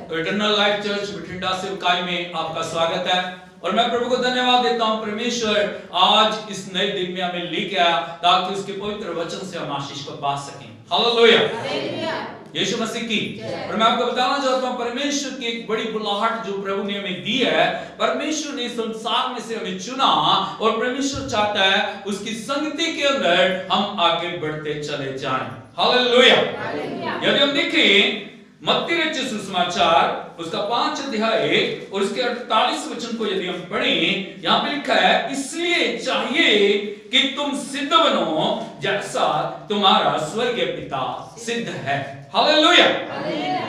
तो eternal life church Bathinda सेवकाई में आपका स्वागत है और मैं प्रभु को धन्यवाद देता हूं। परमेश्वर आज इस नए दिन में हमें लेके आया ताकि उसके पवित्र वचन से हम आशीष को पा सकें। हालेलुया, यीशु मसीह की। और मैं आपको बताना चाहता हूं परमेश्वर की एक बड़ी बुलाहट जो प्रभु ने हमें दी है। परमेश्वर ने संसार में से हमें चुना और परमेश्वर चाहता है उसकी संगति के अंदर हम आगे बढ़ते चले जाएं। हालेलुया। यदि हम देखें मत्ती रचित सुसमाचार उसका 5 अध्याय और उसके 48 वचन को यदि हम पढ़ें, यहाँ पे लिखा है, इसलिए चाहिए कि तुम सिद्ध बनो जैसा तुम्हारा स्वर्गीय पिता सिद्ध है। हालेलुया।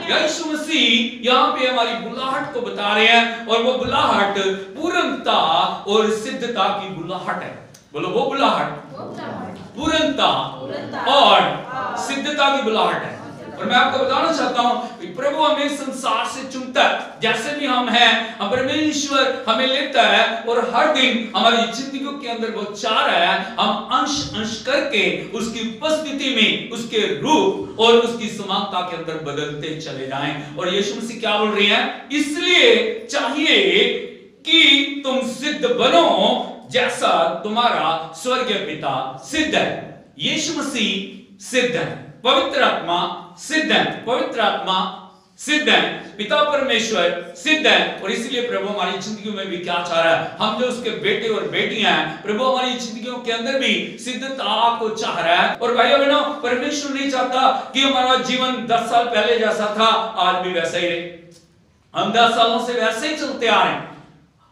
यीशु मसीह यहाँ पे हमारी बुलाहट को बता रहे हैं और वो बुलाहट पूर्णता और सिद्धता की बुलाहट है। बोलो वो बुलाहट पूर्णता और सिद्धता की बुलाहट है। और मैं आपको बताना चाहता हूं प्रभु हमें संसार से चुनता है, जैसे भी हम हैं परमेश्वर हमें लेता है और हर दिन हमारी जिंदगियों के अंदर वो चाह रहा है हम अंश अंश करके उसकी उपस्थिति में उसके रूप और उसकी समानता के अंदर बदलते चले जाएं। और यीशु मसीह क्या बोल रहे हैं, इसलिए चाहिए कि तुम सिद्ध बनो जैसा तुम्हारा स्वर्गीय पिता सिद्ध है। यीशु मसीह सिद्ध है, पवित्र आत्मा सिद्ध है, पवित्र आत्मा सिद्ध है, पिता परमेश्वर सिद्ध है। और इसीलिए प्रभु हमारी जिंदगियों में भी क्या चाह रहा है, हम जो उसके बेटे और बेटियां हैं, प्रभु हमारी जिंदगियों के अंदर भी सिद्धता को चाह रहा है। और भाइयों बहनों, परमेश्वर नहीं चाहता कि हमारा जीवन 10 साल पहले जैसा था आज भी वैसा ही रहे। हम 10 सालों से वैसे ही चलते आ रहे हैं,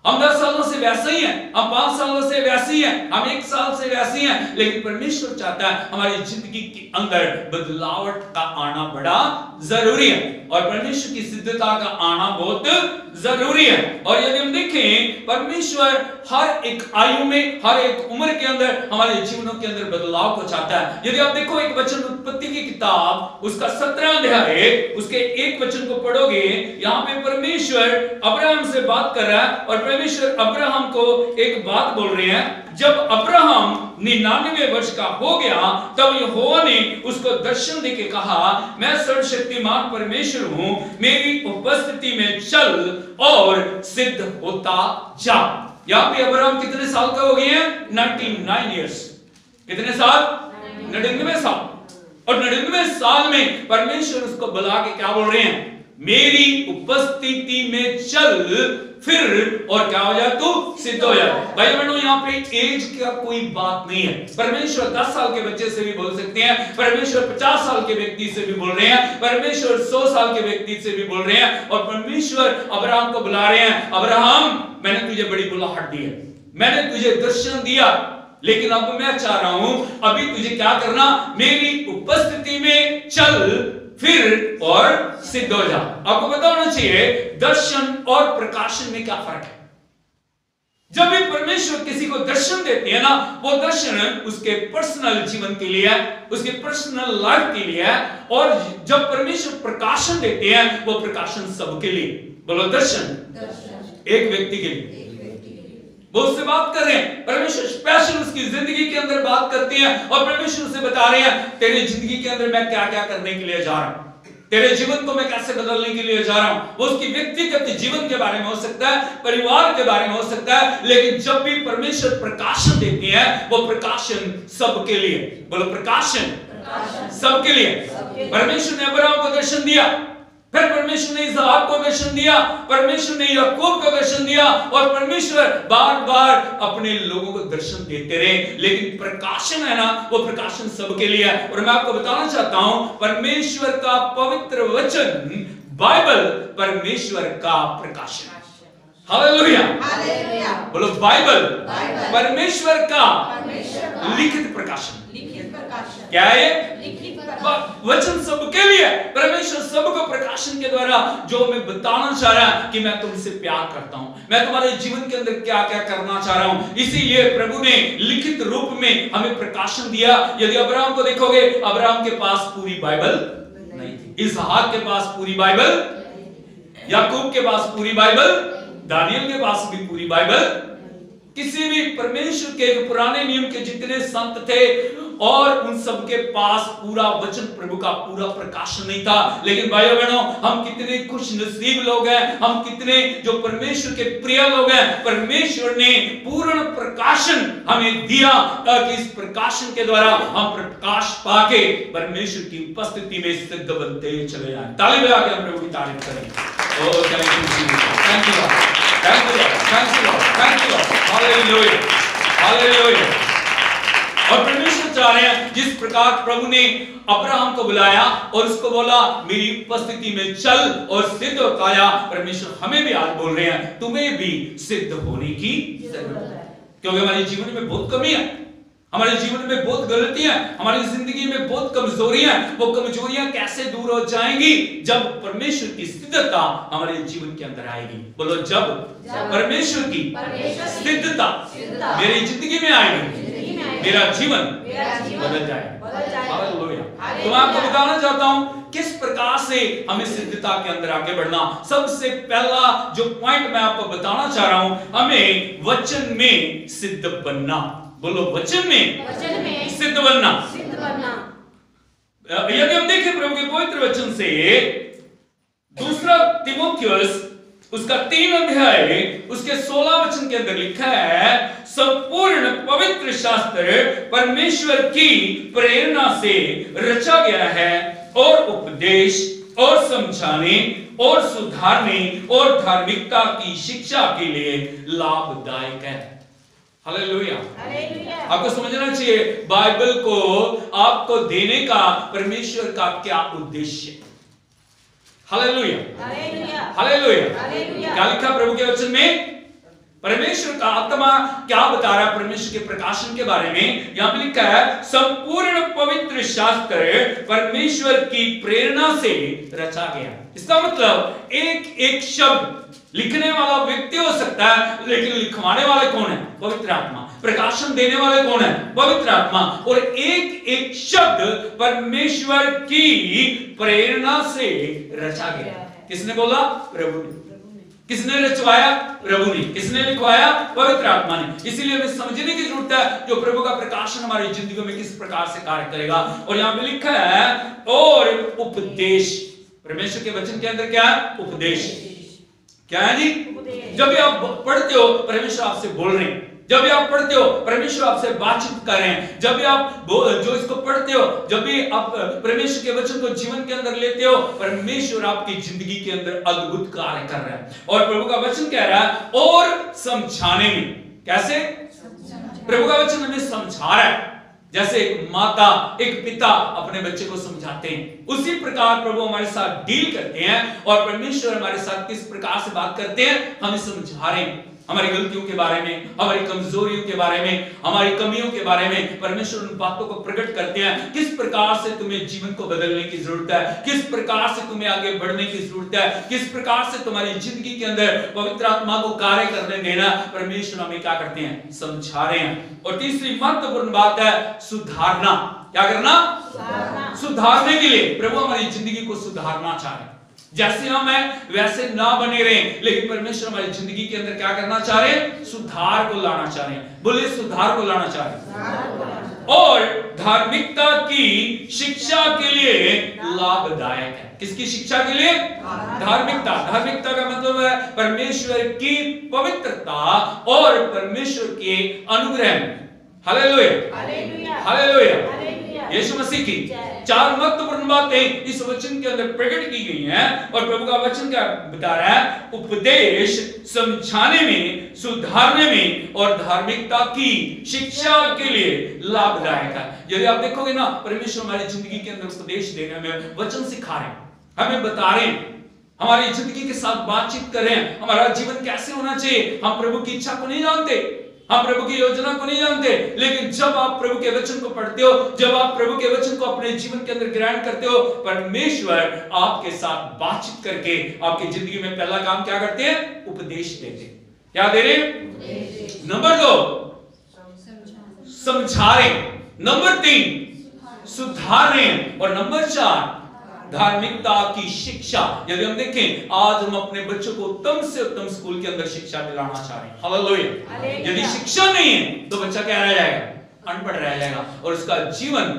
हम 10 सालों से वैसे ही हैं, हम 5 सालों से वैसे ही हैं, हम 1 साल से वैसे ही हैं। लेकिन परमेश्वर चाहता है हमारी जिंदगी के अंदर बदलावट का आना बड़ा जरूरी है और परमेश्वर की सिद्धता का आना बहुत जरूरी है। और यदि हम देखें परमेश्वर हर एक आयु में, हर एक उम्र के अंदर हमारे जीवनों के अंदर बदलाव को चाहता है। यदि आप देखो एक वचन उत्पत्ति की किताब उसका 17 अध्याय उसके 1 वचन को पढ़ोगे, यहाँ पे परमेश्वर अब्राहम से बात कर रहा है और परमेश्वर अब्राहम को एक बात बोल रहे हैं। जब अब्राहम 99 वर्ष का हो गया तब यहोवा ने उसको दर्शन देके कहा, मैं सर्वशक्तिमान परमेश्वर हूं, मेरी उपस्थिति में चल और सिद्ध होता जा। यहाँ पे अब्राहम कितने साल का हो गए हैं? 99 इयर्स। कितने साल? 99 साल। और 99 साल में परमेश्वर उसको बुला के क्या बोल रहे हैं, मेरी उपस्थिति में चल फिर और क्या हो जाए, तू सिद्ध हो जाए। भाई बहनों, यहाँ पे एज का कोई बात नहीं है। परमेश्वर 10 साल के बच्चे से भी बोल सकते हैं, परमेश्वर 50 साल के व्यक्ति से भी बोल रहे हैं, परमेश्वर 100 साल के व्यक्ति से भी बोल रहे हैं। और परमेश्वर अब्राहम को बुला रहे हैं, अब्राहम मैंने तुझे बड़ी बुलाहट दी है, मैंने तुझे दर्शन दिया, लेकिन अब मैं चाह रहा हूं अभी तुझे क्या करना, मेरी उपस्थिति में चल फिर और सिद्ध हो जा। आपको पता होना चाहिए दर्शन और प्रकाशन में क्या फर्क है। जब भी परमेश्वर किसी को दर्शन देते हैं ना, वो दर्शन उसके पर्सनल जीवन के लिए है, उसके पर्सनल लाइफ के लिए है। और जब परमेश्वर प्रकाशन देते हैं वो प्रकाशन सबके लिए। बोलो दर्शन एक व्यक्ति के लिए, वो उससे बात कर रहे हैं, परमेश्वर स्पेशल उसकी जिंदगी के अंदर बात करते हैं और परमेश्वर उसे बता रहे हैं तेरी जिंदगी के अंदर मैं क्या क्या करने के लिए जा रहा हूं, तेरे जीवन को मैं कैसे बदलने के लिए जा रहा हूं। वो उसकी व्यक्तिगत जीवन के बारे में हो सकता है, परिवार के बारे में हो सकता है, लेकिन जब भी परमेश्वर प्रकाशन देते हैं वो प्रकाशन सबके लिए। बोलो प्रकाशन सबके लिए। परमेश्वर ने अब्राहम को दर्शन दिया, फिर परमेश्वर ने इसहाक को दर्शन दिया, परमेश्वर ने याकूब को दर्शन दिया और परमेश्वर बार बार अपने लोगों को दर्शन देते रहे। लेकिन प्रकाशन है ना, वो प्रकाशन सबके लिए है। और मैं आपको बताना चाहता हूं परमेश्वर का पवित्र वचन बाइबल परमेश्वर का प्रकाशन है। हालेलुया, बोलो बाइबल परमेश्वर का लिखित प्रकाशन। क्या है? वचन सबके लिए। परमेश्वर सबको प्रकाशन के द्वारा जो मैं बताना चाह रहा है कि मैं तुमसे प्यार करता हूं, मैं तुम्हारे जीवन के अंदर क्या क्या करना चाह रहा हूं। इसीलिए प्रभु ने लिखित रूप में हमें प्रकाशन दिया। यदि अब्राहम को देखोगे, अब्राहम के पास पूरी बाइबल नहीं थी, इसहाक के पास पूरी बाइबल, याकूब के पास पूरी बाइबल, दानियल के पास भी पूरी बाइबल। किसी भी परमेश्वर के पुराने नियम के जितने संत थे और उन सबके पास पूरा वचन प्रभु का पूरा प्रकाशन नहीं था। लेकिन भाइयों बहनों, हम कितने खुश नसीब लोग हैं, हम कितने जो परमेश्वर के प्रिय लोग हैं। परमेश्वर ने पूर्ण प्रकाशन हमें दिया ताकि इस प्रकाशन के द्वारा हम प्रकाश पाके परमेश्वर की उपस्थिति में सिद्ध बनते चले जाएं। ताली बजा के हम प्रभु की तारीफ करें। Oh thank you Jesus, thank you Lord, thank you Lord, thank you Lord, thank you Lord, hallelujah, hallelujah. और परमेश्वर चाह रहे हैं जिस प्रकार प्रभु ने अब्राहम को बुलाया और उसको बोला मेरी उपस्थिति में चल और सिद्ध हो पाया, परमेश्वर हमें भी आज बोल रहे हैं तुम्हें भी सिद्ध होने की जरूरत है। क्योंकि हमारे जीवन में बहुत कमी है, हमारे जीवन में बहुत गलतियां, हमारी जिंदगी में बहुत कमजोरियां। वो कमजोरियां कैसे दूर हो जाएंगी? जब परमेश्वर की सिद्धता हमारे जीवन के अंदर आएगी। बोलो जब परमेश्वर की सिद्धता मेरी जिंदगी में आएगी, मेरा जीवन बदल जाएगा। हालेलुया। तो मैं आपको बताना चाहता हूं किस प्रकार से हमें सिद्धता के अंदर आगे बढ़ना। सबसे पहला जो पॉइंट मैं आपको बताना चाह रहा हूं, हमें वचन में सिद्ध बनना। बोलो वचन में सिद्ध बनना। यदि हम देखें प्रभु के पवित्र वचन से दूसरा तिमोथियुस उसका 3 अध्याय उसके 16 वचन के अंदर लिखा है, संपूर्ण पवित्र शास्त्र परमेश्वर की प्रेरणा से रचा गया है और उपदेश और समझाने और सुधारने और धार्मिकता की शिक्षा के लिए लाभदायक है। हालेलुया। आपको समझना चाहिए बाइबल को आपको देने का परमेश्वर का क्या उद्देश्य है। Hallelujah, hallelujah. क्या लिखा प्रभु के वचन में? परमेश्वर का आत्मा क्या बता रहा है परमेश्वर के प्रकाशन के बारे में? यहां पे लिखा है संपूर्ण पवित्र शास्त्र परमेश्वर की प्रेरणा से रचा गया। इसका मतलब एक एक शब्द लिखने वाला व्यक्ति हो सकता है, लेकिन लिखवाने वाले कौन है? पवित्र आत्मा। प्रकाशन देने वाले कौन है? पवित्र आत्मा। और एक एक शब्द परमेश्वर की प्रेरणा से रचा गया। किसने बोला? प्रभु ने। किसने रचवाया? प्रभु ने। किसने लिखवाया? पवित्र आत्मा ने। इसीलिए हमें समझने की जरूरत है जो प्रभु का प्रकाशन हमारी जिंदगी में किस प्रकार से कार्य करेगा। और यहां पे लिखा है और उपदेश। परमेश्वर के वचन के अंदर क्या है? उपदेश। क्या है जी? जब भी आप पढ़ते हो परमेश्वर आपसे बोल रहे हैं, जब भी आप पढ़ते हो परमेश्वर आपसे बातचीत कर रहे हैं, जब भी आप जो इसको पढ़ते हो, जब भी आप परमेश्वर के वचन को जीवन के अंदर लेते हो, परमेश्वर आपकी जिंदगी के अंदर अद्भुत कार्य कर रहा है। और प्रभु का वचन कह रहा है और समझाने में। कैसे? प्रभु का वचन हमें समझा रहा है। जैसे एक माता एक पिता अपने बच्चे को समझाते हैं, उसी प्रकार प्रभु हमारे साथ डील करते हैं। और परमेश्वर हमारे साथ किस प्रकार से बात करते हैं? हमें समझा रहे हैं हमारी गलतियों के बारे में, हमारी कमजोरियों के बारे में, हमारी कमियों के बारे में। परमेश्वर उन बातों को प्रकट करते हैं। किस प्रकार से तुम्हें जीवन को बदलने की जरूरत है, किस प्रकार से तुम्हें आगे बढ़ने की जरूरत है, किस प्रकार से तुम्हारी जिंदगी के अंदर पवित्र आत्मा को कार्य करने देना। परमेश्वर हमें क्या करते हैं? समझा रहे हैं। और तीसरी महत्वपूर्ण बात है सुधारना। क्या करना? सुधारने के लिए प्रभु हमारी जिंदगी को सुधारना चाह रहे हैं। जैसे हम हैं वैसे ना बने रहें, लेकिन परमेश्वर हमारी जिंदगी के अंदर क्या करना चाह रहे हैं? सुधार को लाना चाह रहे हैं। बोले सुधार को लाना चाह रहे हैं। और धार्मिकता की शिक्षा के लिए लाभदायक है। किसकी शिक्षा के लिए? धार्मिकता। धार्मिकता का मतलब है परमेश्वर की पवित्रता और परमेश्वर के अनुग्रह। Hallelujah, hallelujah. यीशु मसीह की 4 महत्वपूर्ण बातें इस वचन के अंदर प्रकट की गई हैं। और प्रभु का वचन क्या बता रहा है? उपदेश, समझाने में, सुधारने में और धार्मिकता की शिक्षा के लिए लाभदायक है। यदि आप देखोगे ना, परमेश्वर हमारी जिंदगी के अंदर उपदेश देने में वचन सिखा रहे हैं, हमें बता रहे हैं, हमारी जिंदगी के साथ बातचीत कर रहे हैं, हमारा जीवन कैसे होना चाहिए। हम प्रभु की इच्छा को नहीं जानते, हम प्रभु की योजना को नहीं जानते, लेकिन जब आप प्रभु के वचन को पढ़ते हो, जब आप प्रभु के वचन को अपने जीवन के अंदर ग्रहण करते हो, परमेश्वर आपके साथ बातचीत करके आपकी जिंदगी में पहला काम क्या करते हैं? उपदेश देते हैं। क्या दे रहे? नंबर 2 समझा रहे, नंबर 3 सुधार रहे, और नंबर 4 धार्मिकता की शिक्षा। यदि हम देखें, आज हम अपने बच्चों को उत्तम से उत्तम स्कूल के अंदर शिक्षा दिलाना चाह रहे हैं। हालेलुया। यदि शिक्षा नहीं है तो बच्चा क्या रह जाएगा? अनपढ़ रह जाएगा और उसका जीवन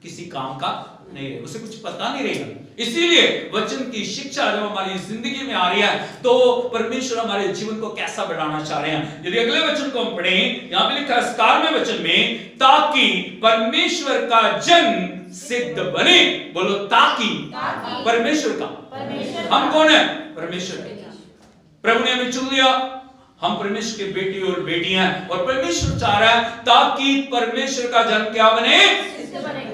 किसी काम का नहीं रहेगा, उसे कुछ पता नहीं रहेगा। इसीलिए वचन की शिक्षा जब हमारी जिंदगी में आ रही है तो परमेश्वर हमारे जीवन को कैसा बढ़ाना चाह रहे हैं। यदि अगले वचन को हम पढ़ें, यहां पे लिखा है 17वें वचन में, ताकि परमेश्वर का जन सिद्ध बने। बोलो ताकि परमेश्वर का। हम कौन है? परमेश्वर। प्रभु ने हमें चुन लिया, हम परमेश्वर के बेटी और बेटियां हैं और परमेश्वर चाह रहा है ताकि परमेश्वर का जन क्या बने?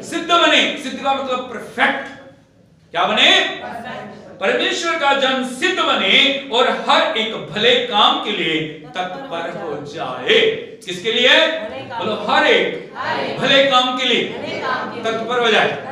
सिद्ध बने। सिद्ध का मतलब परफेक्ट। क्या बने? परमेश्वर का जन सिद्ध बने और हर एक भले काम के लिए तत्पर हो जाए। किसके लिए? बोलो हर एक भले काम के लिए तत्पर हो जाए।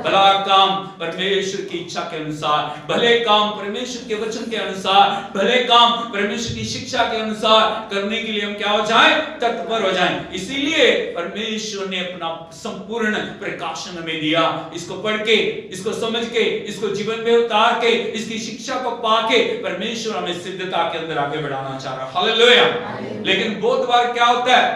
भला काम परमेश्वर की इच्छा के अनुसार, भले काम परमेश्वर के वचन के अनुसार, भले काम परमेश्वर की शिक्षा के अनुसार करने के लिए हम क्या हो जाएं? तत्पर हो जाएं। इसीलिए परमेश्वर ने अपना संपूर्ण प्रकाशन हमें दिया। इसको पढ़ के, इसको समझ के, इसको जीवन में उतार के, इसकी शिक्षा को पाके परमेश्वर हमें सिद्धता के अंदर आगे बढ़ाना चाह रहा है। हालेलुया। लेकिन बहुत बार क्या होता है,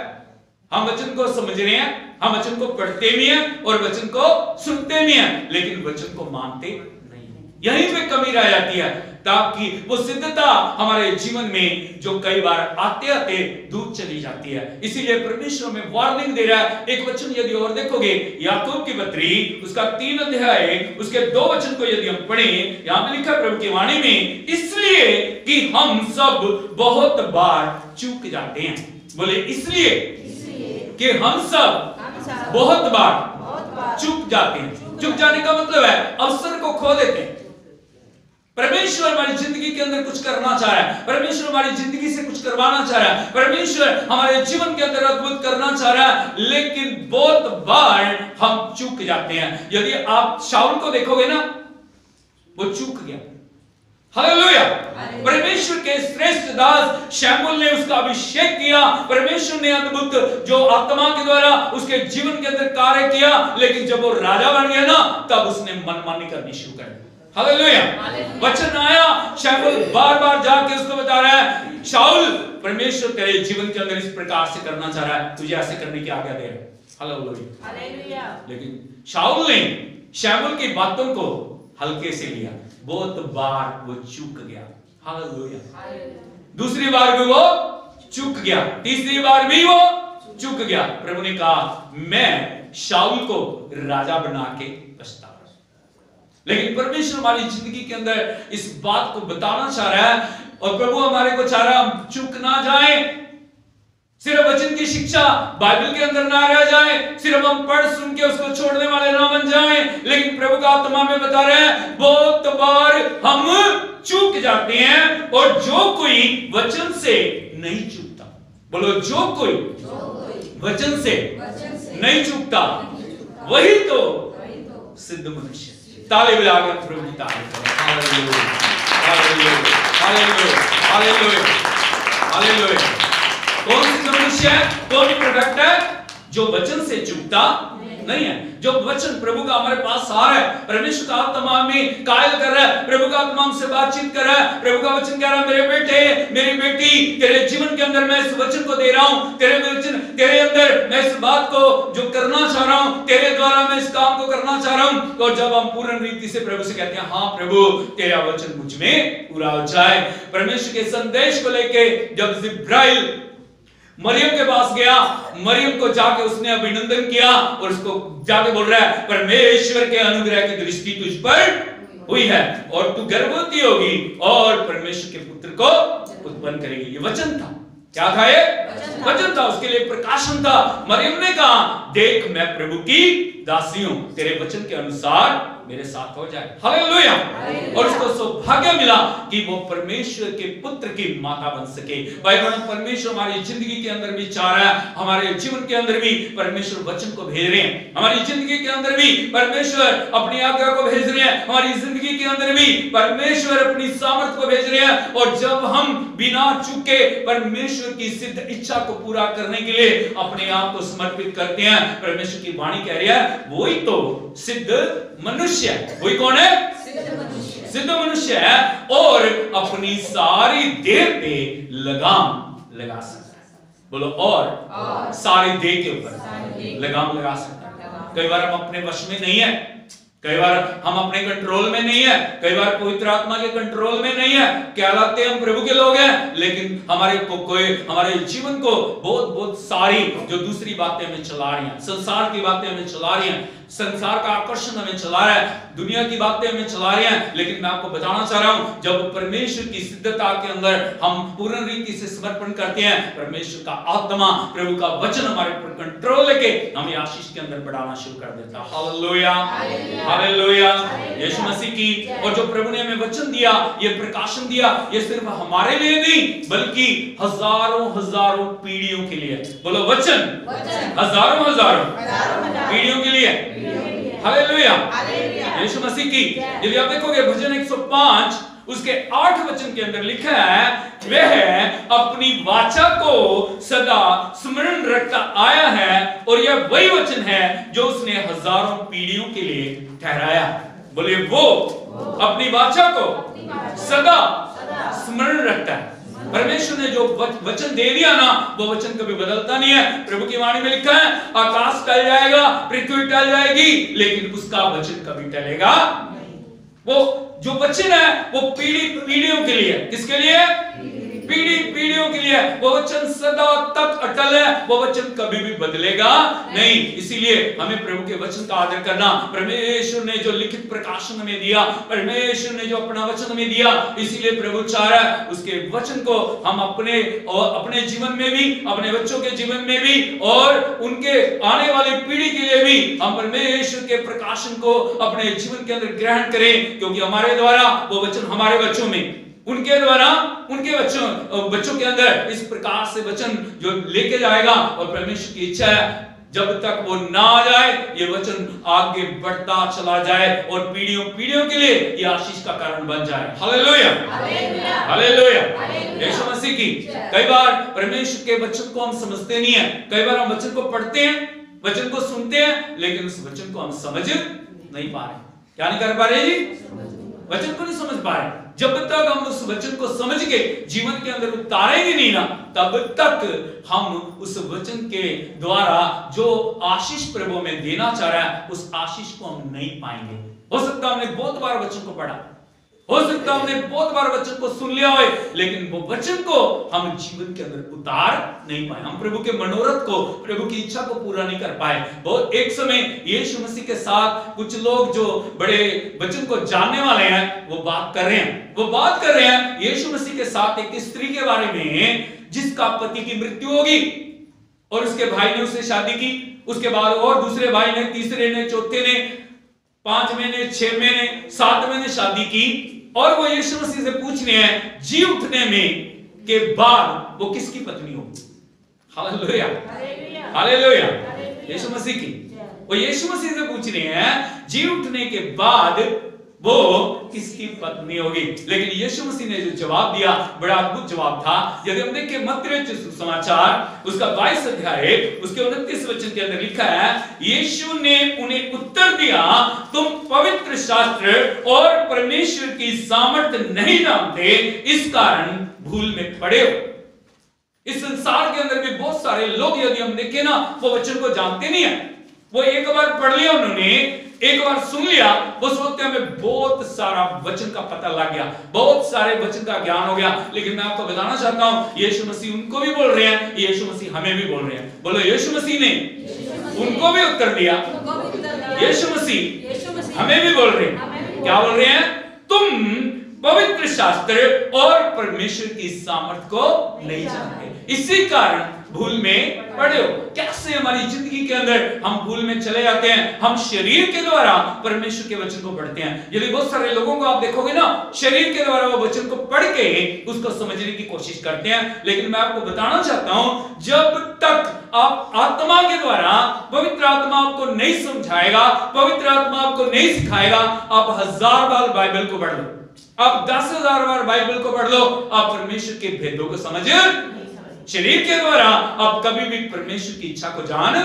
हम वचन को समझ रहे हैं, हम वचन को पढ़ते भी हैं और वचन को सुनते भी हैं, लेकिन वचन को मानते नहीं हैं। यहीं पे कमी रह जाती है, ताकि वो सिद्धता हमारे जीवन में जो कई बार आते आते दूर चली जाती है। इसीलिए परमेश्वर में वार्निंग दे रहा है। एक वचन यदि और देखोगे, याकूब की पत्री उसका 3 अध्याय उसके 2 वचन को यदि हम पढ़ें, यहां पे लिखा प्रभु की वाणी में, इसलिए कि हम सब बहुत बार चूक जाते हैं। बोले इसलिए कि हम सब बहुत बार चूक जाते हैं। चूक जाने का मतलब है अवसर को खो देते हैं। परमेश्वर हमारी जिंदगी के अंदर कुछ करना चाह रहा है, परमेश्वर हमारी जिंदगी से कुछ करवाना चाह रहा है, परमेश्वर हमारे जीवन के अंदर अद्भुत करना चाह रहा है, लेकिन बहुत बार हम चूक जाते हैं। यदि आप शाऊल को देखोगे ना, वो चूक गया। हालेलुया। परमेश्वर के श्रेष्ठ दास शमूएल ने उसका अभिषेक किया, परमेश्वर ने अद्भुत जो आत्मा के द्वारा उसके जीवन के अंदर कार्य किया, लेकिन जब वो राजा बन गया ना, तब उसने मनमानी करनी शुरू कर दी। हालेलुया। वचन आया, शमूएल बार-बार जाके उसको बता रहा है, शाऊल परमेश्वर तेरे जीवन के अंदर इस प्रकार से करना चाह रहा है, तुझे ऐसे करने की आज्ञा दे रहा है। हालेलुया। लेकिन शाऊल ने शमूएल की बातों को हल्के से लिया, बहुत बार वो चूक गया। हालेलुया। दूसरी बार भी वो चूक गया, तीसरी बार भी वो चूक गया। प्रभु ने कहा मैं शाऊल को राजा बना के पछतावा। लेकिन परमेश्वर हमारी जिंदगी के अंदर इस बात को बताना चाह रहा है और प्रभु हमारे को चाह रहा है हम चूक ना जाए, सिर्फ वचन की शिक्षा बाइबल के अंदर ना रह जाए, सिर्फ हम पढ़ सुन के उसको छोड़ने वाले ना बन जाएं, लेकिन प्रभु का आत्मा में बता रहे हैं बहुत बार हम चूक जाते हैं। और जो कोई वचन से नहीं चूकता, बोलो जो कोई वचन से नहीं चूकता वही तो सिद्ध मनुष्य। ताली बजाकर प्रभु की तारीफ करो। Hallelujah, hallelujah, hallelujah, hallelujah. कौन सिद्ध मनुष्य है? कौन प्रोडक्ट है? जो वचन से चूकता नहीं है, जो वचन प्रभु का हमारे पास आ रहा है, परमेश्वर का आत्मा में कायल कर रहा है, प्रभु का आत्मा हमसे बातचीत कर रहा है, प्रभु का वचन कह रहा है मेरे बेटे मेरी बेटी, तेरे जीवन के अंदर मैं इस वचन को दे रहा हूं, तेरे वचन तेरे अंदर मैं इस बात को जो करना चाह रहा हूं, तेरे द्वारा मैं इस काम को करना चाह रहा हूं। और जब हम पूर्ण रीति से प्रभु से कहते हैं हाँ प्रभु तेरा वचन मुझ में पूरा हो जाए। परमेश्वर के संदेश को लेके जब जिब्राइल मरियम के पास गया, मरियम को जाके उसने अभिनंदन किया और उसको जाके बोल रहा है परमेश्वर के अनुग्रह की दृष्टि तुझ पर हुई है और तू गर्भवती होगी और परमेश्वर के पुत्र को उत्पन्न करेगी। ये वचन था। क्या था ये? वचन था। उसके लिए प्रकाशन था। मरियम ने कहा देख मैं प्रभु की दासी हूं, तेरे वचन के अनुसार मेरे साथ हो जाए। हालेलुया। और उसको सौभाग्य मिला कि वो परमेश्वर के पुत्र की माता बन सके। भाई बहनों, परमेश्वर हमारी जिंदगी के अंदर भी चाह रहा है, हमारे जीवन के अंदर भी परमेश्वर वचन को भेज रहे हैं, हमारी जिंदगी के अंदर भी परमेश्वर अपनी आज्ञा को भेज रहे हैं, हमारी जिंदगी के अंदर भी परमेश्वर अपनी सामर्थ को भेज रहे हैं। और जब हम बिना चूके परमेश्वर की सिद्ध इच्छा को पूरा करने के लिए अपने आप को समर्पित करते हैं, परमेश्वर की वाणी कह रही है वही तो सिद्ध मनुष्य है। वही कौन है? सिद्ध मनुष्य है और अपनी सारी देह पे लगाम लगा सकता है। बोलो और सारे देह के ऊपर लगाम लगा सकता है। कई बार हम अपने वश में नहीं है, कई बार हम अपने कंट्रोल में नहीं है, कई बार पवित्र आत्मा के कंट्रोल में नहीं है, कहलाते हम प्रभु के लोग हैं, लेकिन हमारे जीवन को बहुत बहुत सारी जो दूसरी बातें हमें चला रही हैं, संसार की बातें हमें चला रही हैं, संसार का आकर्षण हमें चला रहा है, दुनिया की बातें हमें चला रही हैं। लेकिन मैं आपको बताना चाह रहा हूं, जब परमेश्वर की सिद्धता के अंदर हम पूर्ण रीति से समर्पण करते हैं, परमेश्वर का आत्मा, प्रभु का वचन हमारे ऊपर कंट्रोल लेके हमें आशीष के अंदर बढ़ाना शुरू कर देता है। हालेलुया, हालेलुया, यीशु मसीह की। और जो प्रभु ने हमें वचन दिया, ये प्रकाशन दिया, ये सिर्फ हमारे लिए नहीं बल्कि हजारों हजारों पीढ़ियों के लिए। बोलो वचन हजारों हजारों पीढ़ियों के लिए। हालेलुया, यीशु मसीह की। यदि आप देखोगे भजन 105 उसके 8 वचन के अंदर लिखा है, वह अपनी वाचा को सदा स्मरण रखता आया है और यह वही वचन है जो उसने हजारों पीढ़ियों के लिए ठहराया। बोले वो अपनी वाचा को सदा स्मरण रखता है। परमेश्वर ने जो वचन दे दिया ना, वो वचन कभी बदलता नहीं है। प्रभु की वाणी में लिखा है, आकाश टल जाएगा, पृथ्वी टल जाएगी, लेकिन उसका वचन कभी टलेगा वो जो वचन है वो पीढ़ियों के लिए। किसके लिए? पीढ़ियों के लिए। वो वचन सदा तक अटल है, वो वचन कभी भी बदलेगा नहीं। इसीलिए हमें प्रभु के वचन का आदर करना। परमेश्वर ने जो लिखित प्रकाशन हमें दिया, परमेश्वर ने जो अपना वचन हमें दिया, इसीलिए प्रभु चाह रहा है उसके वचन को हम अपने जीवन में भी, अपने बच्चों के जीवन में भी और उनके आने वाली पीढ़ी के लिए भी हम परमेश्वर के प्रकाशन को अपने जीवन के अंदर ग्रहण करें, क्योंकि हमारे द्वारा वो वचन हमारे बच्चों में, उनके द्वारा उनके बच्चों के अंदर इस प्रकार से वचन जो लेके जाएगा। और परमेश्वर की इच्छा है जब तक वो ना आ जाए, ये वचन आगे बढ़ता चला जाए और पीढ़ियों के लिए ये आशीष का कारण बन जाए। हालेलुया, हालेलुया, यीशु मसीह की। कई बार परमेश्वर के वचन को हम समझते नहीं है। कई बार हम वचन को पढ़ते हैं, वचन को सुनते हैं, लेकिन उस वचन को हम समझ नहीं पा रहे। क्या नहीं कर पा रहे जी? वचन को नहीं समझ पा रहे। जब तक हम उस वचन को समझ के जीवन के अंदर उतारेंगे नहीं ना, तब तक हम उस वचन के द्वारा जो आशीष प्रभु में देना चाह रहा है, उस आशीष को हम नहीं पाएंगे। हो सकता है हमने बहुत बार वचन को पढ़ा, हो सकता है हमने बहुत बार वचन को सुन लिया हो, लेकिन वो वचन को हम जीवन के अंदर उतार नहीं पाए। हम प्रभु के मनोरथ को, प्रभु की इच्छा को पूरा नहीं कर पाए। बहुत एक समय यीशु मसीह के साथ कुछ लोग जो बड़े वचन को जानने वाले हैं, वो बात कर रहे हैं यीशु मसीह के साथ एक स्त्री के बारे में जिसका पति की मृत्यु होगी और उसके भाई ने उससे शादी की। उसके बाद और दूसरे भाई ने, तीसरे ने, चौथे ने 5 महीने, 6 महीने, 7 महीने शादी की। और वो यीशु मसीह से पूछ रहे हैं जी उठने में के बाद वो किसकी पत्नी होगी। हालेलुया, हालेलुया, यीशु मसीह की। वो यीशु मसीह से पूछ रहे हैं जी उठने के बाद वो किसकी पत्नी होगी। लेकिन यीशु मसीह ने जो जवाब दिया, बड़ा अद्भुत जवाब था। यदि हम देखें मत्ती सुसमाचार उसका 22 अध्याय उसके 29 वचन के अंदर लिखा है, यीशु ने उन्हें उत्तर दिया, तुम पवित्र शास्त्र और परमेश्वर की सामर्थ्य नहीं जानते, इस कारण भूल में पड़े हो। इस संसार के अंदर भी बहुत सारे लोग, यदि हम देखें ना, वो वचन को जानते नहीं है। वो एक बार पढ़ लिया उन्होंने, एक बार सुन लिया, वो सोचते हैं हमें बहुत सारा वचन का पता लग गया, बहुत सारे वचन का ज्ञान हो गया। लेकिन मैं आपको बताना चाहता हूं, यीशु मसीह उनको भी बोल रहे हैं, यीशु मसीह हमें भी बोल रहे हैं। बोलो यीशु मसीह ने उनको भी उत्तर दिया, यीशु मसीह हमें भी बोल रहे हैं। क्या बोल रहे हैं? तुम पवित्र शास्त्र और परमेश्वर की सामर्थ को नहीं जानते, इसी कारण भूल में पड़े हो। कैसे हमारी जिंदगी के अंदर हम भूल में चले जाते हैं। हम शरीर के द्वारा परमेश्वर के वचन को पढ़ते हैं। यदि बहुत सारे लोगों को आप देखोगे ना, शरीर के द्वारा वो वचन को पढ़ के उसको समझने की कोशिश करते हैं। लेकिन मैं आपको बताना चाहता हूं, जब तक आप आत्मा के द्वारा, पवित्र आत्मा आपको नहीं समझाएगा, पवित्र आत्मा आपको नहीं सिखाएगा, आप 1000 बार बाइबल को पढ़ लो, आप 10,000 बार बाइबल को पढ़ लो, आप परमेश्वर के भेदों को समझ शरीर के द्वारा आप कभी भी परमेश्वर की इच्छा को जान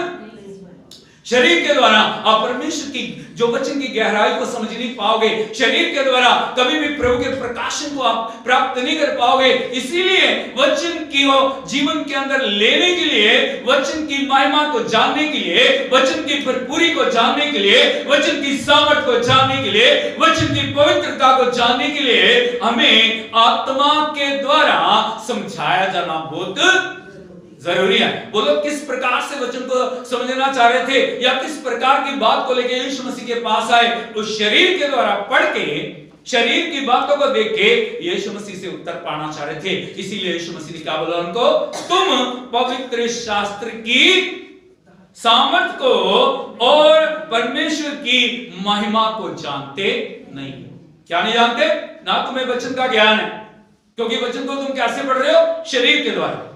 शरीर के द्वारा आप परमेश्वर की जो वचन की गहराई को समझ नहीं पाओगे। शरीर के द्वारा कभी भी प्रभु के प्रकाशन को आप प्राप्त नहीं कर पाओगे। इसीलिए वचन की जीवन के अंदर लेने के लिए, वचन की महिमा को जानने के लिए, वचन की भरपूरी को जानने के लिए, वचन की सामर्थ को जानने के लिए, वचन की पवित्रता को जानने के लिए हमें आत्मा के द्वारा समझाया जाना बहुत जरूरी है। वो लोग किस प्रकार से वचन को समझना चाह रहे थे या किस प्रकार की बात को लेकर यीशु मसीह के पास आए, उस शरीर के द्वारा पढ़ के, शरीर की बातों को देख के यीशु मसीह से उत्तर पाना चाह रहे थे। इसीलिए यीशु मसीह ने क्या बोला उनको, तुम पवित्र शास्त्र की सामर्थ को और परमेश्वर की महिमा को जानते नहीं। क्या नहीं जानते? ना तुम्हें वचन का ज्ञान है, क्योंकि वचन को तुम कैसे पढ़ रहे हो? शरीर के द्वारा।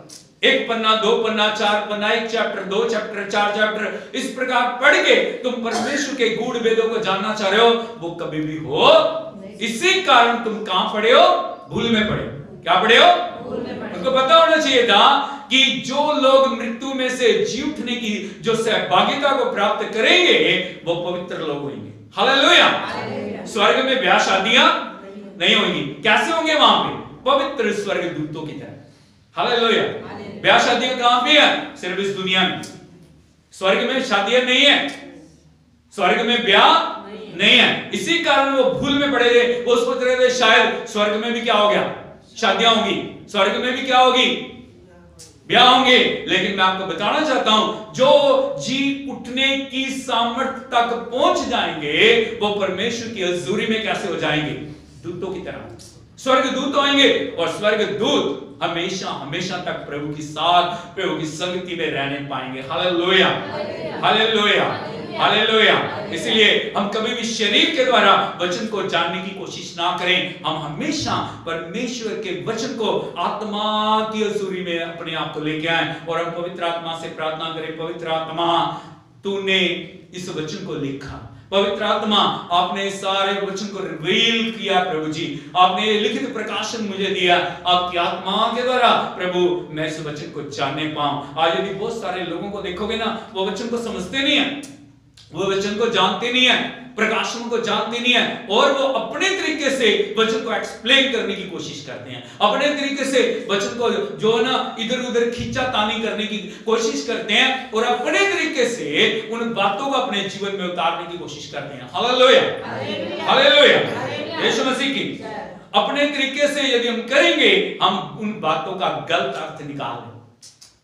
एक पन्ना, दो पन्ना, चार पन्ना, एक चैप्टर, दो चैप्टर, चार चैप्टर, इस प्रकार पढ़ के तुम परमेश्वर के गूढ़ वेदों को जानना चाह रहे हो, वो कभी भी हो। इसी कारण तुम कहां पढ़े हो? भूल में पढ़े। क्या पढ़े हो? उनको पता होना चाहिए था कि जो लोग मृत्यु में से जी उठने की जो सहभागिता को प्राप्त करेंगे वो पवित्र लोग होंगे। हालेलुया। स्वर्ग में ब्याह शादियां नहीं होंगी। कैसे होंगे वहां पे? पवित्र स्वर्ग दूतों की तरह। हालेलुया। ब्याह शादी कहां पे है? सिर्फ इस दुनिया में। स्वर्ग में शादियां नहीं है, स्वर्ग में ब्याह नहीं है। इसी कारण वो भूल में पड़े थे। वो सोच रहे थे शायद स्वर्ग में भी क्या हो गया, शादियां होंगी, स्वर्ग में भी क्या होगी, ब्याह होंगे। लेकिन मैं आपको बताना चाहता हूं, जो जी उठने की सामर्थ्य तक पहुंच जाएंगे वो परमेश्वर की हजूरी में कैसे हो जाएंगे? दूतों की तरह। स्वर्ग दूत आएंगे और स्वर्ग दूत हमेशा हमेशा तक प्रभु के साथ, प्रभु की संगति में रहने पाएंगे। Hallelujah, hallelujah, hallelujah. इसलिए हम कभी भी शरीर के द्वारा वचन को जानने की कोशिश ना करें। हम हमेशा परमेश्वर के वचन को आत्मा की हजूरी में अपने आप को लेके आए और हम पवित्र आत्मा से प्रार्थना करें, पवित्र आत्मा तूने इस वचन को लिखा, पवित्र आत्मा आपने सारे वचन को रिवील किया, प्रभु जी आपने लिखित प्रकाशन मुझे दिया, आपकी आत्मा के द्वारा प्रभु मैं इस वचन को जानने पाऊं। आज यदि बहुत सारे लोगों को देखोगे ना, वो वचन को समझते नहीं है, वो वचन को जानते नहीं है, प्रकाशन को जानते नहीं है और वो अपने तरीके से वचन को एक्सप्लेन करने की कोशिश करते हैं, अपने तरीके से वचन को जो है ना इधर उधर खींचातानी करने की कोशिश करते हैं और अपने तरीके से उन बातों को अपने जीवन में उतारने की कोशिश करते हैं। हालेलुया, हालेलुया, यीशु मसीह की अपने तरीके से यदि हम करेंगे, हम उन बातों का गलत अर्थ निकाल लें।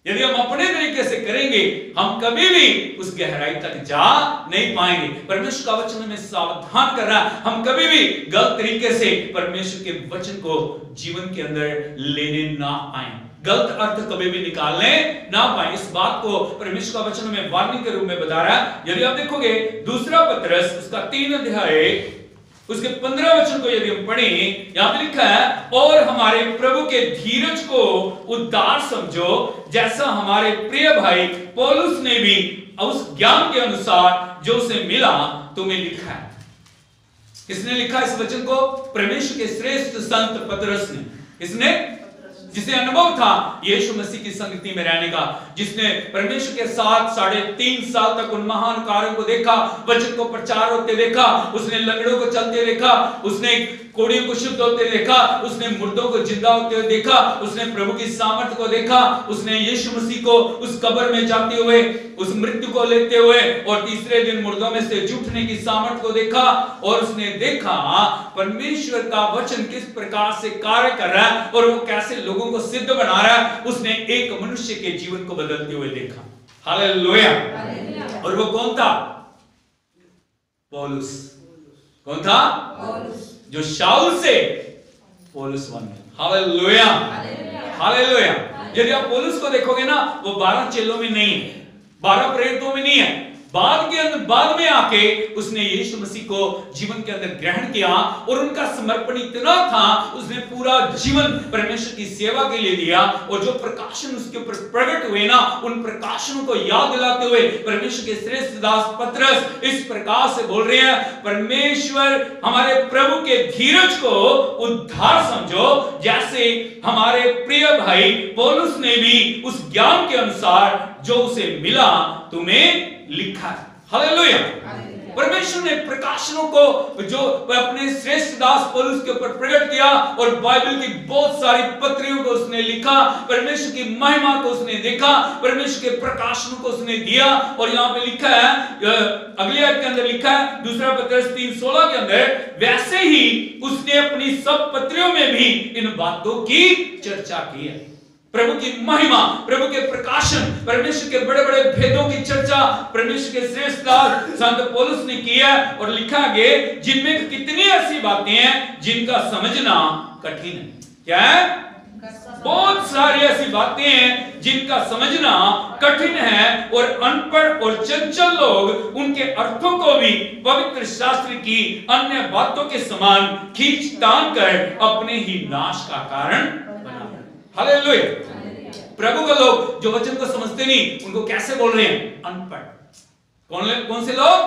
यदि हम अपने तरीके से करेंगे, हम कभी भी उस गहराई तक जा नहीं पाएंगे। परमेश्वर का वचन हमें सावधान कर रहा है, हम कभी भी गलत तरीके से परमेश्वर के वचन को जीवन के अंदर लेने ना आए, गलत अर्थ कभी भी निकालने ना पाए। इस बात को परमेश्वर का वचन हमें वार्निंग के रूप में बता रहा है। यदि आप देखोगे दूसरा पत्रस उसका 3 अध्याय उसके 15 वचन को यदि हम पढ़ें, यहां पे लिखा है, और हमारे प्रभु के धीरज को उद्धार समझो, जैसा हमारे प्रिय भाई पौलुस ने भी उस ज्ञान के अनुसार जो उसे मिला तुम्हें लिखा है। किसने लिखा इस वचन को? परमेश्वर के श्रेष्ठ संत पतरस ने। किसने? जिसे अनुभव था यीशु मसीह की संगति में रहने का, जिसने परमेश्वर के साथ 3.5 साल तक उन महान कार्यों को देखा, वचन को प्रचार होते देखा, उसने लंगड़ों को चलते देखा, उसने कोढ़ियों को शुद्ध होते देखा, उसने मुर्दों को जिंदा होते हुए देखा, उसने प्रभु की सामर्थ को देखा, उसने यीशु मसीह को उस कब्र में जाते हुए, उस मृत्यु को लेते हुए और तीसरे दिन मुर्दों में से जी उठने की सामर्थ को देखा और उसने देखा परमेश्वर का वचन किस प्रकार से कार्य कर रहा है और वो कैसे लोगों को सिद्ध बना रहा है। उसने एक मनुष्य के जीवन को बदलते हुए देखा। हालेलुया। और वो कौन था? पौलुस। कौन था? पौलुस, जो शाऊल से पौलुस बन गया। Hallelujah, hallelujah. यदि आप पौलुस को देखोगे ना, वो 12 चेलों में नहीं है, 12 प्रेरितों में नहीं है। बाद में आके उसने यीशु मसीह को जीवन के अंदर ग्रहण किया और उनका समर्पण इतना था, उसने पूरा जीवन परमेश्वर की सेवा के लिए दिया और जो प्रकाशन उसके ऊपर प्रकट हुए ना, उन प्रकाशनों को याद दिलाते हुए परमेश्वर के श्रेष्ठ दास पतरस इस प्रकार से बोल रहे हैं, परमेश्वर हमारे प्रभु के धीरज को उद्धार समझो, जैसे हमारे प्रिय भाई पौलुस ने भी उस ज्ञान के अनुसार जो उसे मिला तुम्हें लिखा है। हालेलुया। परमेश्वर ने प्रकाशनों को जो अपने श्रेष्ठ दास पौलुस के ऊपर प्रकट किया और बाइबल की बहुत सारी पत्रियों को उसने लिखा, परमेश्वर की महिमा को उसने देखा, परमेश्वर के प्रकाशनों को उसने दिया। और यहाँ पे लिखा है, अगले आयत के अंदर लिखा है, दूसरा पत्रस 3:16 के अंदर, वैसे ही उसने अपनी सब पत्रियों में भी इन बातों की चर्चा की है। प्रभु की महिमा, प्रभु के प्रकाशन, परमेश्वर के बड़े बड़े भेदों की चर्चा परमेश्वर के श्रेष्ठ दास संत पौलुस ने किया और लिखा गया, जिनमें कितनी ऐसी बातें हैं जिनका समझना कठिन है। क्या है? बहुत सारी ऐसी बातें हैं जिनका समझना कठिन है और अनपढ़ और चंचल लोग उनके अर्थों को भी पवित्र शास्त्र की अन्य बातों के समान खींचतान कर अपने ही नाश का कारण बना। हालेलुया। प्रभु के लोग जो वचन को समझते नहीं, उनको कैसे बोल रहे हैं? अनपढ़। कौन से लोग?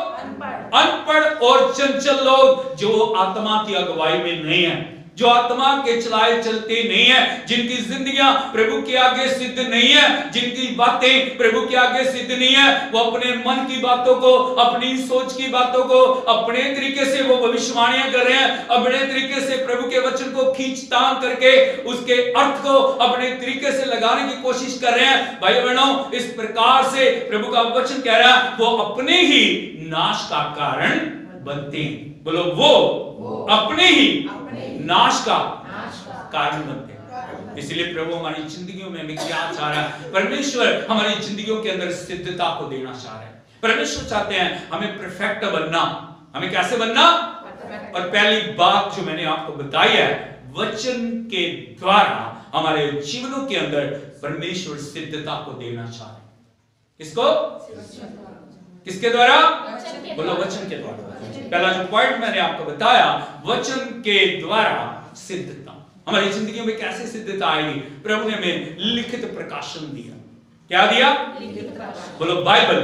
अनपढ़ और चंचल लोग, जो आत्मा की अगुवाई में नहीं है, जो आत्मा के चलाए चलते नहीं है, जिनकी जिंदगियां प्रभु के आगे सिद्ध नहीं है, जिनकी बातें प्रभु के आगे सिद्ध नहीं है, वो अपने मन की बातों को, अपनी सोच की बातों को, अपने तरीके से वो भविष्यवाणियां कर रहे हैं, अपने तरीके से प्रभु के वचन को खींचतान करके उसके अर्थ को अपने तरीके से लगाने की कोशिश कर रहे हैं। भाई बहनों, इस प्रकार से प्रभु का वचन कह रहा है वो अपने ही नाश का कारण बनते हैं। बोलो, वो अपने ही नाश का कारण बनते हैं। इसलिए प्रभु हमारी जिंदगियों में हमें क्या चाह रहा है? परमेश्वर हमारी जिंदगियों के अंदर सिद्धता को देना चाह रहे हैं। परमेश्वर चाहते हैं हमें परफेक्ट बनना। हमें कैसे बनना? और पहली बात जो मैंने आपको बताई है, वचन के द्वारा हमारे जीवनों के अंदर परमेश्वर सिद्धता को देना चाह रहे हैं। किसको? किसके द्वारा? बोलो, वचन के द्वारा। पहला जो पॉइंट मैंने आपको बताया, वचन के द्वारा सिद्धता। हमारी जिंदगी में कैसे सिद्धता आएगी? प्रभु ने हमें लिखित प्रकाशन दिया। क्या दिया? बोलो, बाइबल,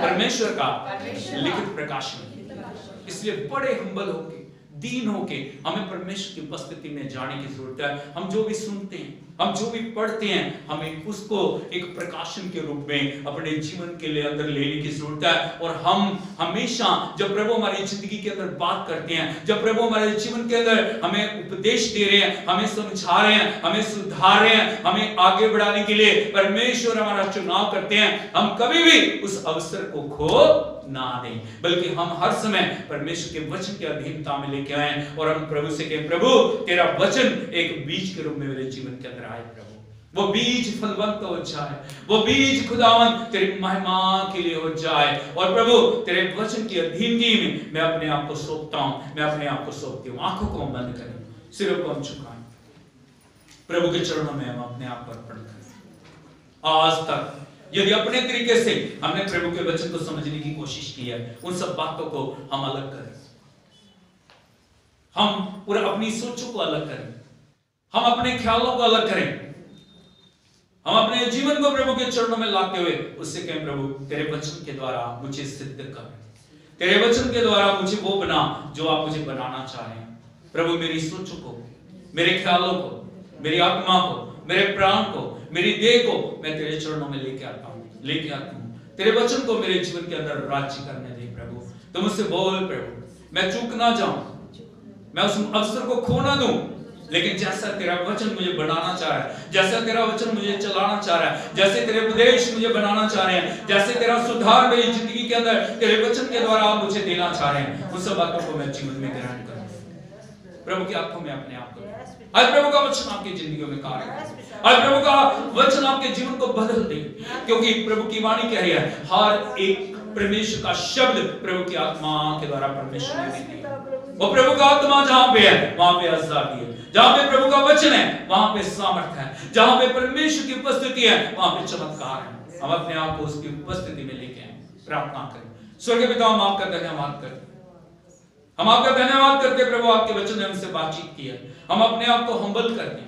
परमेश्वर का लिखित प्रकाशन। इसलिए बड़े हम्बल होके, दीन होके हमें परमेश्वर की उपस्थिति में जाने की जरूरत है। हम जो भी सुनते हैं, हम जो भी पढ़ते हैं, हमें उसको एक प्रकाशन के रूप में अपने जीवन के लिए अंदर लेने की जरूरत है। और हम हमेशा जब प्रभु हमारी जिंदगी के अंदर बात करते हैं, जब प्रभु हमारे जीवन के अंदर हमें उपदेश दे रहे हैं, हमें समझा रहे हैं, हमें सुधार रहे हैं, हमें आगे बढ़ाने के लिए परमेश्वर हमारा चुनाव करते हैं, हम कभी भी उस अवसर को खो ना दें, बल्कि हम हर समय परमेश्वर के वचन की अधीनता में लेके आए और हम प्रभु से कहें, प्रभु तेरा वचन एक बीज के रूप में मेरे जीवन के अंदर आए। प्रभु वो बीज फलवंत हो जाए, वो बीज खुदावन तेरी महिमा के लिए हो जाए। और प्रभु तेरे वचन की अधीनगी में मैं अपने आप को सौंपता हूं, मैं अपने आप को सौंपती हूं। आंखों को हम बंद करें, सिरों को हम झुकाएं, प्रभु के चरणों में हम अपने आप को अर्पण करें। आज तक यदि अपने तरीके से हमने प्रभु के वचन को समझने की कोशिश की है, उन सब बातों को हम अलग करें, हम पूरा अपनी सोचों को अलग करें, हम अपने ख्यालों को अलग करें, हम अपने जीवन को प्रभु के चरणों में लाते हुए उससे कहें, प्रभु तेरे वचन के द्वारा मुझे सिद्ध कर, तेरे वचन के द्वारा मुझे वो बना जो आप मुझे बनाना चाह रहे हैं। प्रभु मेरी सोचों को, मेरे ख्यालों को, मेरी आत्मा को, मेरे प्राण को, मेरी देह को मैं तेरे चरणों में लेके आता हूँ। तेरे वचन को मेरे जीवन के अंदर राज्य करने दे प्रभु। तुम मुझसे बोल प्रभु, मैं चूक ना जाऊं, मैं उस अवसर को खो ना दूं, लेकिन जैसा तेरा वचन मुझे बनाना चाह रहा है, जैसा तेरा वचन मुझे चलाना चाह रहा है, जैसे तेरे उपदेश मुझे बनाना चाह रहे हैं, जैसे तेरा सुधार मेरी जिंदगी के अंदर तेरे वचन के द्वारा आप मुझे देना चाह रहे हैं, उन सब बातों को मैं जीवन में ग्रहण करूं। प्रभु की आंखों में अपने आप को, आज प्रभु का वचन आपकी जिंदगियों में कार्य करे, आज प्रभु का वचन आपके जीवन को बदल दे, क्योंकि प्रभु की वाणी कह रही है, हर एक परमेश्वर का शब्द प्रभु की आत्मा के द्वारा परमेश्वर ने दी है। वो प्रभु का आत्मा जहां पे है वहां पे आजादी है, जहां पे प्रभु का वचन है वहां पे सामर्थ है, जहां पे परमेश्वर की उपस्थिति है वहां पे चमत्कार है। हम अपने आप को उसकी उपस्थिति में लेके आए, प्रार्थना करें। स्वर्गीय पिता, हम आपका धन्यवाद करते, हम आपका धन्यवाद करते प्रभु, आपके वचन ने हमसे बातचीत की है। हम अपने आप को हम्बल करते हैं,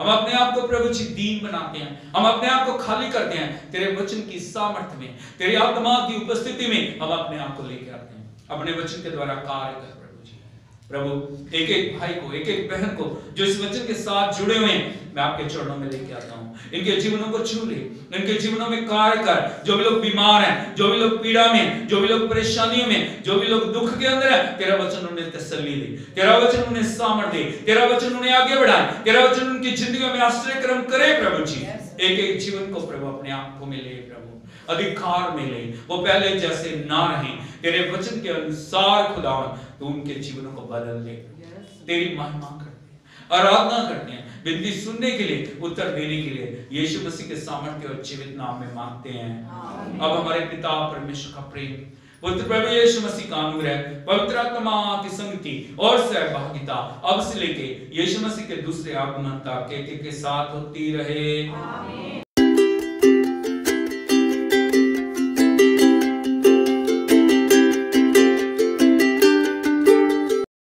हम अपने आप को प्रभु जी दीन बनाते हैं, हम अपने आप को खाली करते हैं, तेरे वचन की सामर्थ्य में, तेरी आत्मा की उपस्थिति में हम अपने आप को लेकर आते हैं। अपने वचन के द्वारा कार्य कर प्रभु एक एक भाई को, एक एक बहन को जो इस वचन के साथ जुड़े हुए हैं, मैं आपके चरणों में लेके आता हूँ। इनके जीवनों को छू ले, इनके जीवनों में कार्य कर। जो भी लोग बीमार हैं, जो भी लोग पीड़ा में, जो भी लोग परेशानियों में, जो भी लोग दुख के अंदर है, तेरा वचन उन्हें तसल्ली दे, तेरा वचन उन्हें सामर्थ दे, तेरा वचन उन्हें आगे बढ़ाए, तेरा वचन उनकी जिंदगी में आश्रय क्रम करे प्रभु जी। एक एक जीवन को प्रभु अपने आंखों में ले प्रभु, अधिकार में ले, वो पहले जैसे ना रहे, तेरे वचन के अनुसार खुदावन तू उनके जीवनों को बदल दे। तेरी महिमा करते हैं, आराधना करते हैं, विनती सुनने के लिए, उत्तर देने के लिए यीशु मसीह के सामर्थ्य और जीवित नाम में मांगते हैं। अब हमारे पिता परमेश्वर का प्रेम, पुत्र प्रभु यीशु मसीह का अनुग्रह, पवित्र आत्मा की संगति और सहभागिता अब से लेके यीशु मसीह के दूसरे आगमन तक के साथ होती रहे। आमीन।